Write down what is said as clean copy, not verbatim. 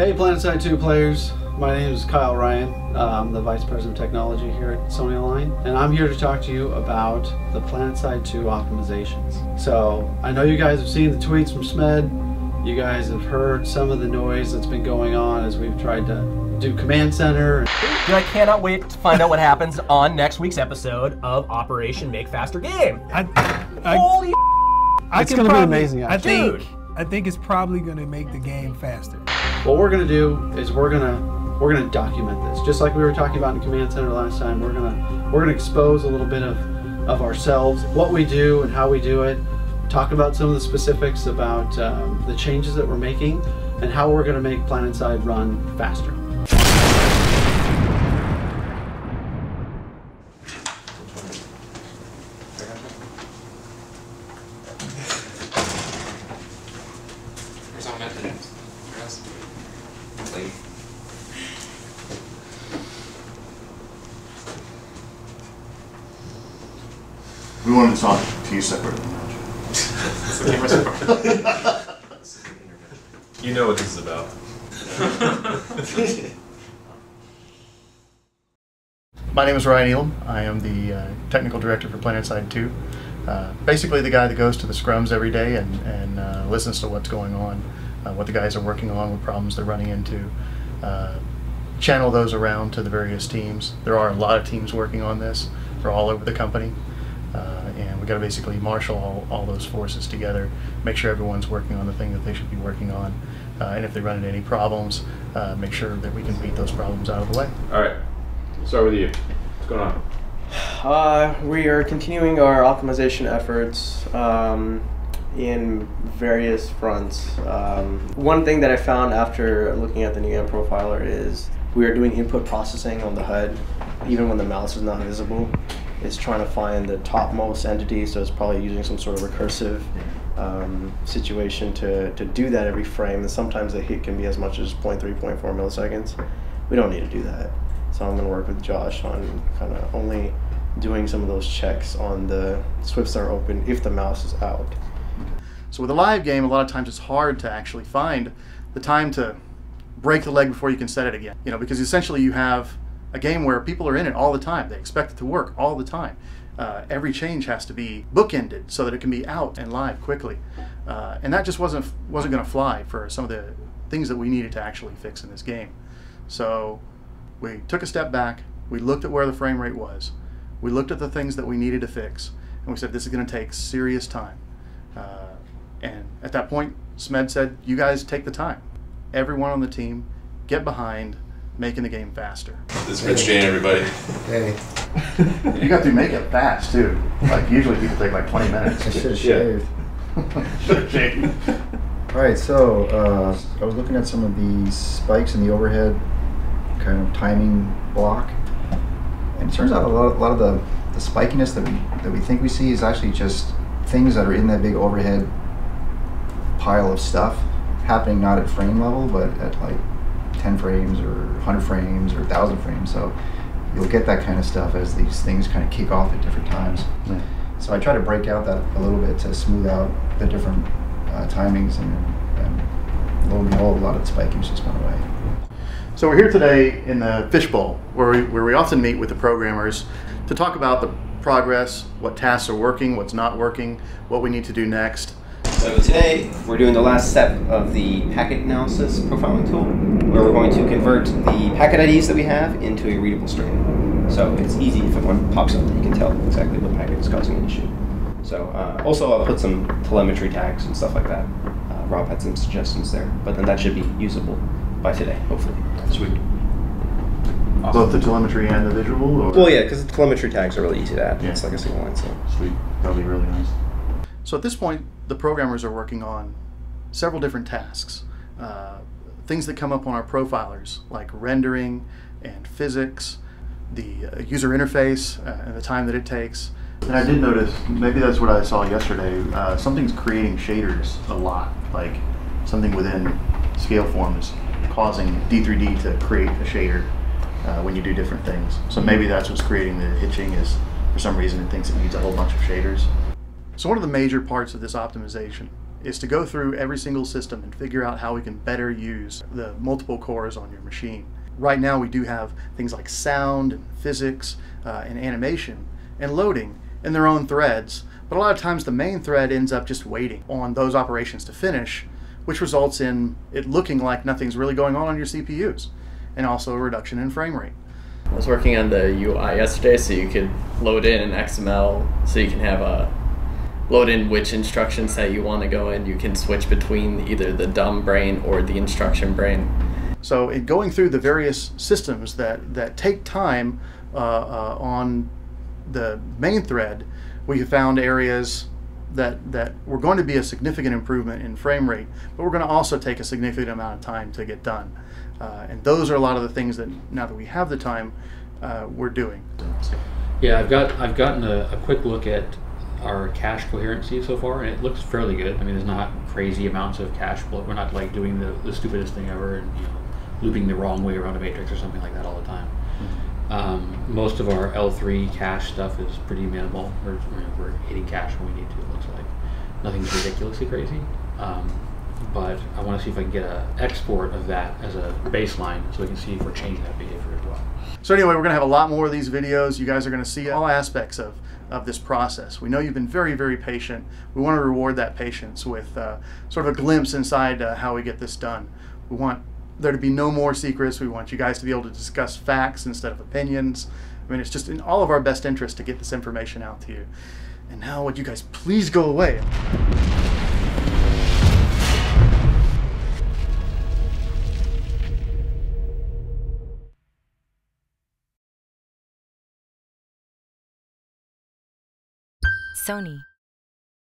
Hey PlanetSide2 players, my name is Kyle Ryan. I'm the Vice President of Technology here at Sony Align, and I'm here to talk to you about the PlanetSide2 optimizations. So I know you guys have seen the tweets from SMED. You guys have heard some of the noise that's been going on as we've tried to do Command Center. Dude, I cannot wait to find out what happens on next week's episode of Operation Make Faster Game. Holy it's going to be amazing. I think it's probably going to make the game faster. What we're going to do is we're going to document this, just like we were talking about in Command Center last time. We're going to expose a little bit of ourselves, what we do and how we do it, talk about some of the specifics about the changes that we're making and how we're going to make PlanetSide run faster. We wanted to talk to you separately. You know what this is about. My name is Ryan Elam. I am the technical director for PlanetSide2. Basically the guy that goes to the scrums every day and listens to what's going on, what the guys are working on, what problems they're running into, channel those around to the various teams. There are a lot of teams working on this. They're all over the company. And we got to basically marshal all those forces together, make sure everyone's working on the thing that they should be working on, and if they run into any problems, make sure that we can beat those problems out of the way. All right, start with you. What's going on? We are continuing our optimization efforts in various fronts. One thing that I found after looking at the new AMP profiler is we are doing input processing on the HUD, even when the mouse is not visible. It's trying to find the topmost entity, so it's probably using some sort of recursive situation to do that every frame, and sometimes the hit can be as much as 0.3, 0.4 milliseconds. We don't need to do that. So I'm going to work with Josh on kind of only doing some of those checks on the swifts that are open if the mouse is out. So with a live game, a lot of times it's hard to actually find the time to break the leg before you can set it again. You know, because essentially you have a game where people are in it all the time. They expect it to work all the time. Every change has to be bookended so that it can be out and live quickly. And that just wasn't going to fly for some of the things that we needed to actually fix in this game. So we took a step back, we looked at where the frame rate was, we looked at the things that we needed to fix, and we said this is going to take serious time. And at that point, SMED said, you guys take the time. Everyone on the team, get behind making the game faster. This is Rich Jane, everybody. Hey. You got to make it fast too. Like usually people take like 20 minutes. I should have shaved. Should have shaved. Alright, so I was looking at some of the spikes in the overhead kind of timing block, and it turns out a lot of the spikiness that we think we see is actually just things that are in that big overhead pile of stuff happening not at frame level but at like 10 frames or 100 frames or 1,000 frames. So you'll get that kind of stuff as these things kind of kick off at different times. Yeah. So I try to break out that a little bit to smooth out the different timings, and lo and behold, a lot of the spiking just went away. So we're here today in the fishbowl where we often meet with the programmers to talk about the progress, what tasks are working, what's not working, what we need to do next. So today we're doing the last step of the packet analysis profiling tool, where we're going to convert the packet IDs that we have into a readable string. So it's easy if one pops up that you can tell exactly what packet is causing an issue. So also I'll put some telemetry tags and stuff like that. Rob had some suggestions there, but then that should be usable by today, hopefully. Sweet. Awesome. Both the telemetry and the visual? Or? Well, yeah, because the telemetry tags are really easy to add. Yeah. It's like a single line. So. Sweet. That'll be really nice. So at this point, the programmers are working on several different tasks. Things that come up on our profilers, like rendering and physics, the user interface and the time that it takes. And I did notice, maybe that's what I saw yesterday, something's creating shaders a lot, like something within Scaleform is causing D3D to create a shader when you do different things. So maybe that's what's creating the hitching, is for some reason it thinks it needs a whole bunch of shaders. So one of the major parts of this optimization is to go through every single system and figure out how we can better use the multiple cores on your machine. Right now we do have things like sound and physics and animation and loading in their own threads, but a lot of times the main thread ends up just waiting on those operations to finish, which results in it looking like nothing's really going on your CPUs, and also a reduction in frame rate. I was working on the UI yesterday, so you could load in an XML, so you can have a load in which instruction set you want to go in. You can switch between either the dumb brain or the instruction brain. So in going through the various systems that take time on the main thread, we have found areas that were going to be a significant improvement in frame rate, but we're going to also take a significant amount of time to get done. And those are a lot of the things that, now that we have the time, we're doing. Yeah, I've gotten a quick look at our cache coherency so far, and it looks fairly good. I mean, there's not crazy amounts of cache bloat. We're not like doing the stupidest thing ever and looping the wrong way around a matrix or something like that all the time. Most of our L3 cache stuff is pretty minimal. We're hitting cache when we need to, it looks like. Nothing's ridiculously crazy. But I want to see if I can get an export of that as a baseline so we can see if we're changing that behavior as well. So anyway, we're going to have a lot more of these videos. You guys are going to see all aspects of this process. We know you've been very, very patient. We want to reward that patience with sort of a glimpse inside how we get this done. We want there to be no more secrets. We want you guys to be able to discuss facts instead of opinions. I mean, it's just in all of our best interest to get this information out to you. And now would you guys please go away? Sony.